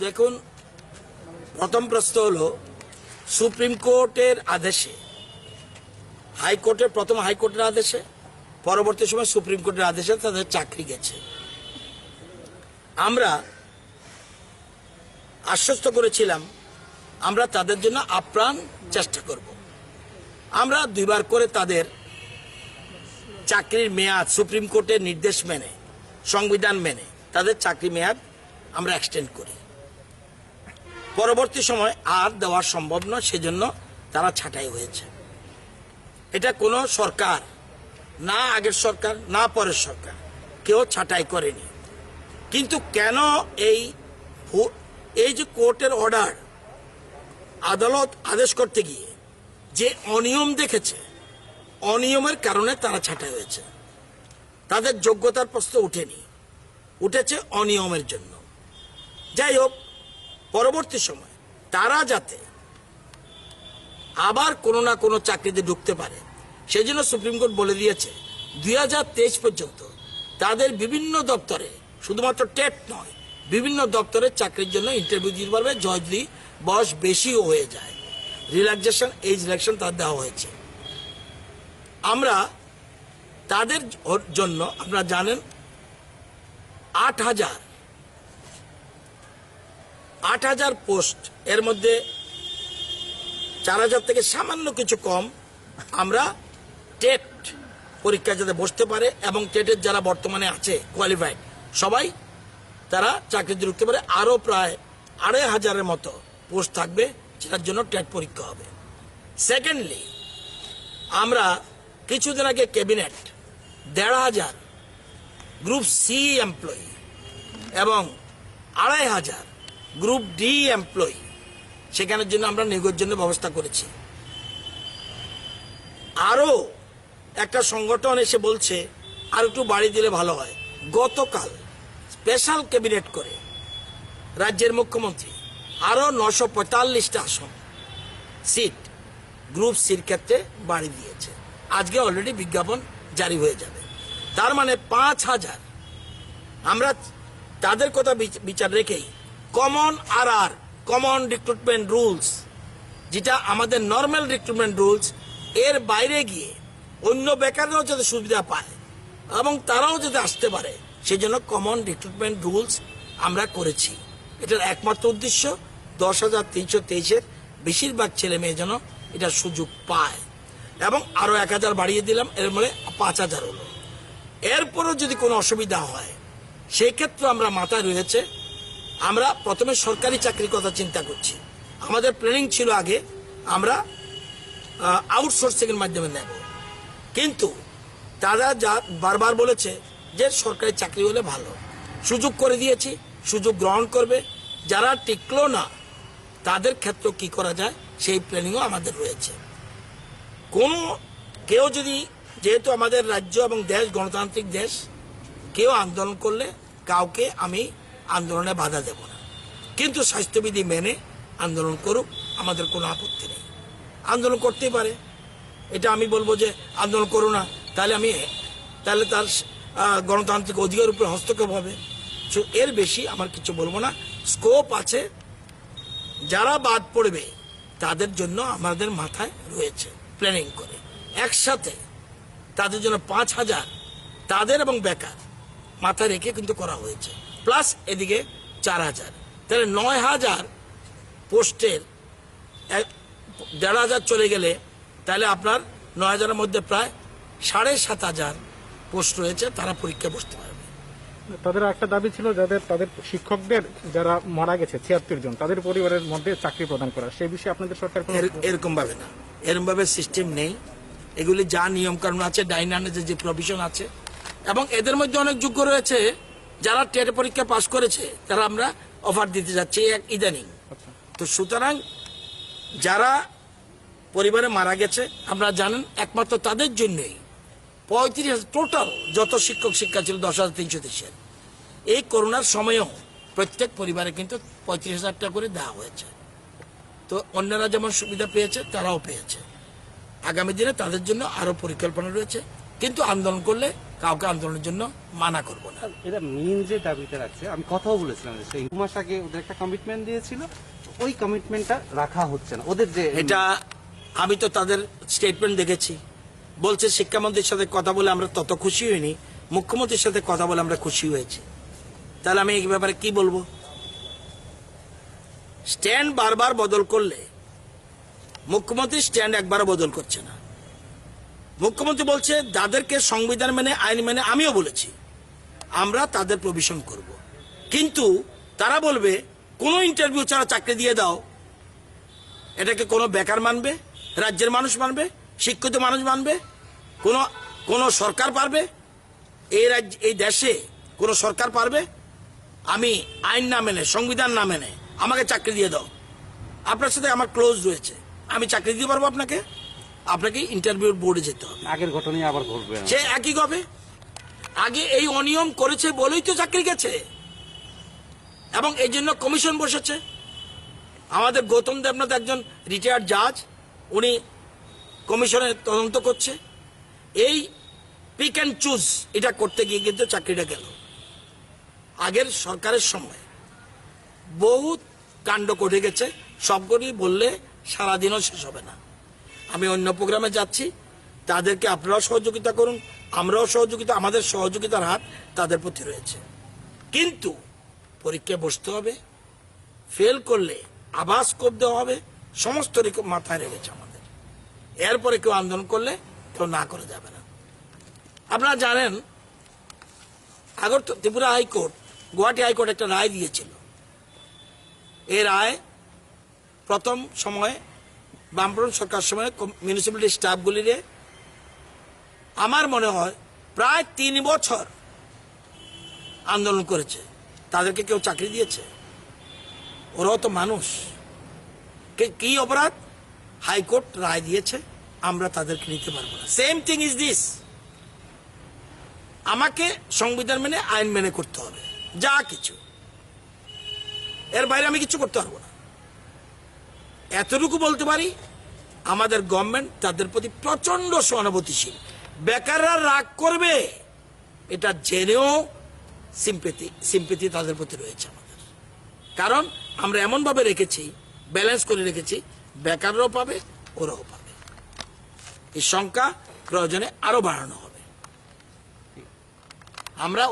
দেখুন, প্রথম প্রশ্ন হলো সুপ্রিম কোর্টের আদেশে, প্রথম হাইকোর্টের আদেশে, পরবর্তী সময় সুপ্রিম কোর্টের আদেশে তাদের চাকরি গেছে। আমরা আশ্বস্ত করেছিলাম আমরা তাদের জন্য আপ্রাণ চেষ্টা করব। আমরা 2 বার করে তাদের চাকরির মেয়াদ সুপ্রিম কোর্টের নির্দেশ মেনে, সংবিধান মেনে তাদের চাকরি মেয়াদ আমরা এক্সটেন্ড করি। পরবর্তী সময় আর দেওয়া সম্ভব নয়, সেজন্য তারা ছাঁটাই হয়েছে। এটা কোনো সরকার, না আগের সরকার না পরের সরকার, কেউ ছাঁটাই করেনি। কিন্তু কেন এই যে কোর্টের অর্ডার, আদালত আদেশ করতে গিয়ে যে অনিয়ম দেখেছে, অনিয়মের কারণে তারা ছাঁটাই হয়েছে। তাদের যোগ্যতার প্রশ্ন উঠেনি, উঠেছে অনিয়মের জন্য। যাই হোক, পরবর্তী সময় তারা যাতে আবার কোনো না কোনো চাকরিতে ঢুকতে পারে, সেই জন্য সুপ্রিম কোর্ট বলে দিয়েছে 2023 পর্যন্ত তাদের বিভিন্ন দপ্তরে, শুধুমাত্র টেট নয়, বিভিন্ন দপ্তরে চাকরির জন্য ইন্টারভিউ দিতে পারবে যদি বয়স বেশিও হয়ে যায়। রিল্যাক্সেশন, এজ রিল্যাক্সেশন তার দেওয়া হয়েছে। আমরা তাদের জন্য, আপনারা জানেন, 8,000 পোস্ট, এর মধ্যে 4,000 থেকে সামান্য কিছু কম আমরা টেট পরীক্ষা যাতে বসতে পারে এবং টেটের যারা বর্তমানে আছে কোয়ালিফাইড, সবাই তারা চাকরিতে ঢুকতে পারে। আরও প্রায় 2,500-এর মতো পোস্ট থাকবে, যেটার জন্য টেট পরীক্ষা হবে। সেকেন্ডলি, আমরা কিছুদিন আগে ক্যাবিনেট 1,500 গ্রুপ সি এমপ্লয়ি এবং 2,500 গ্রুপ ডি এমপ্লয়ি সেখানের জন্য আমরা নিয়োগের জন্য ব্যবস্থা করেছি। আরও একটা সংগঠন এসে বলছে আর একটু বাড়ি দিলে ভালো হয়। গতকাল স্পেশাল ক্যাবিনেট করে রাজ্যের মুখ্যমন্ত্রী আরও 945টা আসন, সিট গ্রুপ সির ক্ষেত্রে বাড়ি দিয়েছে। আজকে অলরেডি বিজ্ঞাপন জারি হয়ে যাবে। তার মানে 5,000 আমরা তাদের কথা বিচার রেখেই কমন কমন রিক্রুটমেন্ট রুলস, যেটা আমাদের নর্মাল রিক্রুটমেন্ট রুলস, এর বাইরে গিয়ে অন্য বেকাররাও যাতে সুবিধা পায় এবং তারাও যাতে আসতে পারে, সেই জন্য কমন রিক্রুটমেন্ট রুলস আমরা করেছি। এটার একমাত্র উদ্দেশ্য 10,323-এর বেশিরভাগ ছেলে মেয়ে যেন এটা সুযোগ পায়, এবং আরো 1,000 বাড়িয়ে দিলাম, এর মানে 5,000 হলো। এরপরও যদি কোনো অসুবিধা হয়, সেই ক্ষেত্রে আমরা মাথায় রয়েছে, আমরা প্রথমে সরকারি চাকরির কথা চিন্তা করছি। আমাদের প্ল্যানিং ছিল আগে আমরা আউটসোর্সিং এর মাধ্যমে নেব, কিন্তু তারা যা বারবার বলেছে যে সরকারি চাকরি হলে ভালো, সুযোগ করে দিয়েছি, সুযোগ গ্রহণ করবে। যারা টিকলো না তাদের ক্ষেত্রে কি করা যায় সেই প্ল্যানিংও আমাদের রয়েছে। কেউ যদি, যেহেতু আমাদের রাজ্য এবং দেশ গণতান্ত্রিক দেশ, কেউ আন্দোলন করলে কাউকে আমি আন্দোলনে বাধা দেব না, কিন্তু স্বাস্থ্যবিধি মেনে আন্দোলন করুক, আমাদের কোনো আপত্তি নেই। আন্দোলন করতেই পারে, এটা আমি বলবো যে আন্দোলন করো না, তাহলে তার গণতান্ত্রিক অধিকার উপরে হস্তক্ষেপ হবে। এর বেশি আমার কিছু বলবো না। স্কোপ আছে, যারা বাদ পড়বে তাদের জন্য আমাদের মাথায় রয়েছে প্ল্যানিং করে একসাথে তাদের জন্য 5,000 তাদের এবং বেকার মাথায় রেখে কিন্তু করা হয়েছে, প্লাস এদিকে 4,000, তাহলে 9,000 পোস্টের 1,500 চলে গেলে তাহলে আপনার 9,000-এর মধ্যে প্রায় 7,500 পোস্ট রয়েছে, তারা পরীক্ষা বসতে পারবে। তাদের একটা দাবি ছিল তাদের শিক্ষকদের যারা মারা গেছে 76 জন, তাদের পরিবারের মধ্যে চাকরি প্রদান করা, সেই বিষয়ে আপনাদের সরকার এরকম ভাবে না, এরকম ভাবে সিস্টেম নেই। এগুলি যা নিয়ম কানুন আছে, ডাইনানে যে প্রভিশন আছে, এবং এদের মধ্যে অনেক যোগ্য রয়েছে যারা টেট পরীক্ষা পাস করেছে, তারা আমরা অফার দিতে যাচ্ছি ইদানিং। তো সুতরাং যারা পরিবারে মারা গেছে, আপনারা জানেন, একমাত্র তাদের জন্যই 35,000 টোটাল যত শিক্ষক শিক্ষা ছিল 10,323-এর, এই করোনার সময়ও প্রত্যেক পরিবারে কিন্তু 35,000 টাকা করে দেওয়া হয়েছে। তো অন্যরা যেমন সুবিধা পেয়েছে তারাও পেয়েছে। আগামী দিনে তাদের জন্য আরো পরিকল্পনা রয়েছে, কিন্তু আন্দোলন করলে কাউকে আন্দোলনের জন্য মানা করব না। এরা মেন যে দাবিটা রাখছে, আমি কথাও বলেছিলাম যে সেই 2 মাস আগে ওদের একটা কমিটমেন্ট দিয়েছিল, ওই কমিটমেন্টটা রাখা হচ্ছে না ওদের যে এটা আমি তো তাদের স্টেটমেন্ট দেখেছি, বলছে শিক্ষামন্ত্রীর সাথে কথা বলে আমরা তত খুশি হইনি, মুখ্যমন্ত্রীর সাথে কথা বলে আমরা খুশি হয়েছি। তাহলে আমি এই ব্যাপারে কি বলবো? স্ট্যান্ড বারবার বদল করলে মুখ্যমন্ত্রী স্ট্যান্ড একবারও বদল করছে না। মুখ্যমন্ত্রী বলছে যাদেরকে সংবিধান মেনে আইন মেনে, আমিও বলেছি আমরা তাদের প্রভিশন করব, কিন্তু তারা বলবে কোনো ইন্টারভিউ ছাড়া চাকরি দিয়ে দাও। এটাকে কোনো বেকার মানবে? রাজ্যের মানুষ মানবে? শিক্ষিত মানুষ মানবে? কোন সরকার পারবে? এই দেশে কোন সরকার পারবে? আমি আইন না মেনে, সংবিধান না মেনে আমাকে চাকরি দিয়ে দাও, আপনার সাথে আমার ক্লোজ রয়েছে, আমি চাকরি দিতে পারবো আপনাকে? আপনাকে ইন্টারভিউ বোর্ডে যেতে হবে। আগের ঘটনাই আবার ঘটবে না। সে একই হবে। আগে এই অনিয়ম করেছে বলেই তো চাকরি গেছে, এবং এই জন্য কমিশন বসেছে। আমাদের গৌতম দেবনাথ একজন রিটায়ার্ড জাজ, উনি কমিশনের তদন্ত করছে। এই পিক অ্যান্ড চুজ এটা করতে গিয়ে কিন্তু চাকরিটা গেল। আগের সরকারের সময় বহুত কাণ্ড ঘটে গেছে, সবগুলি বললে সারাদিনও শেষ হবে না। আমি অন্য প্রোগ্রামে যাচ্ছি, তাদেরকে আপনারাও সহযোগিতা করুন, আমরাও সহযোগিতা, আমাদের সহযোগিতার হাত তাদের প্রতি রয়েছে। কিন্তু পরীক্ষায় বসতে হবে, ফেল করলে আবার স্কোপ দেওয়া হবে, সমস্ত মাথায় রেখেছে আমাদের। এরপরে কেউ আন্দোলন করলে কেউ না করে যাবে না। আপনারা জানেন ত্রিপুরা হাইকোর্ট, গুয়াহাটি হাইকোর্ট একটা রায় দিয়েছিল। এই রায় প্রথম সময়ে বামফ্রন্ট সরকার সময় মিউনিসিপ্যালিটি স্টাফগুলিরে আমার মনে হয় প্রায় 3 বছর আন্দোলন করেছে, তাদেরকে কেউ চাকরি দিয়েছে? ওরাও তো মানুষ। কি অপরাধ? হাইকোর্ট রায় দিয়েছে, আমরা তাদেরকে নিতে পারবো না। Same thing is this. আমাকে সংবিধান মেনে আইন মেনে করতে হবে যা কিছু, এর বাইরে আমি কিছু করতে পারবো না। এতটুকু বলতে পারি, আমাদের গভর্নমেন্ট তাদের প্রতি প্রচন্ড সহানুভূতিশীল। বেকাররা রাগ করবে এটা জেনেও সিম্পেথি তাদের প্রতি রয়েছে আমাদের, কারণ আমরা এমন ভাবে রেখেছি, ব্যালেন্স করে রেখেছি, বেকাররাও পাবে, ওরাও পাবে। এই সংখ্যা প্রয়োজনে আরো বাড়ানো হবে। আমরা